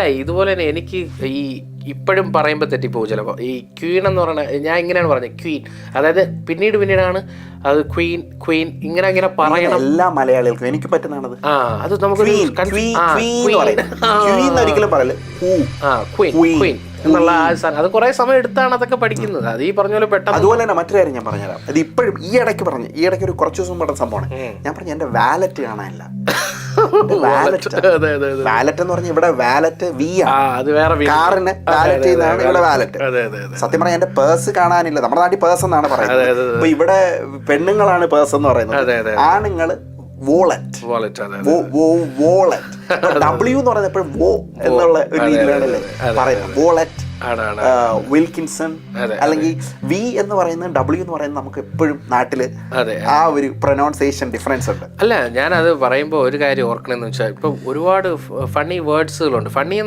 ഇതുപോലെ തന്നെ എനിക്ക് ഈ ഇപ്പോഴും പറയുമ്പോൾ തെറ്റിപ്പോകും ചിലപ്പോൾ. ഈ ക്വീൻ എന്ന് പറയുന്നത് ഞാൻ ഇങ്ങനെയാണ് പറഞ്ഞത്, ക്വീൻ. അതായത് പിന്നീടാണ് അത് ക്വീൻ ഇങ്ങനെ പറയണം. എല്ലാ മലയാളികൾക്കും എനിക്ക് പറ്റുന്നതാണത്. അത് നമുക്ക് ക്വീൻ എന്നുള്ള അത് കുറെ സമയം എടുത്താണ് അതൊക്കെ പഠിക്കുന്നത്. അത് ഈ പറഞ്ഞ പോലെ പെട്ടെന്ന്. അതുപോലെ തന്നെ മറ്റൊരു കാര്യം ഞാൻ പറഞ്ഞുതരാം. അത് ഇപ്പോഴും ഈ ഇടയ്ക്ക് ഒരു കുറച്ച് ദിവസം പെട്ട സംഭവമാണ്. ഞാൻ പറഞ്ഞു എന്റെ വാലറ്റ് കാണാനില്ല. വാലറ്റ് എന്ന് പറഞ്ഞാൽ ഇവിടെ വാലറ്റ് വി ആണ്, കാറിന് വാലറ്റ് ചെയ്യുന്നതാണ് ഇവിടെ വാലറ്റ്. സത്യം പറഞ്ഞാൽ എന്റെ പേഴ്സ് കാണാനില്ല. നമ്മുടെ നാട്ടിൽ പേഴ്സ് എന്നാണ് പറയുന്നത്. അപ്പൊ ഇവിടെ പെണ്ണുങ്ങളാണ് പേഴ്സ് എന്ന് പറയുന്നത്, ആണുങ്ങള് വോളറ്റ്. ഡബ്ല്യു എന്ന് പറയുന്നത് എപ്പോഴും വോ എന്നുള്ള ഒരു രീതിയിലാണല്ലേ പറയുന്നത്. വോളറ്റ്, വിൽക്കിൻസൺ, അല്ലെങ്കിൽ വി എന്ന് പറയുന്നത് ഡബ്ല്യു എന്ന് പറയുന്നത് നമുക്ക് എപ്പോഴും നാട്ടില് ആ ഒരു പ്രൊനൗൺസിയേഷൻ ഡിഫറൻസ് ഉണ്ട്. അല്ല, ഞാനത് പറയുമ്പോൾ ഒരു കാര്യം ഓർക്കണമെന്ന് വെച്ചാൽ ഇപ്പൊ ഒരുപാട് ഫണ്ണി വേർഡ്സുകളുണ്ട്. ഫണ്ണി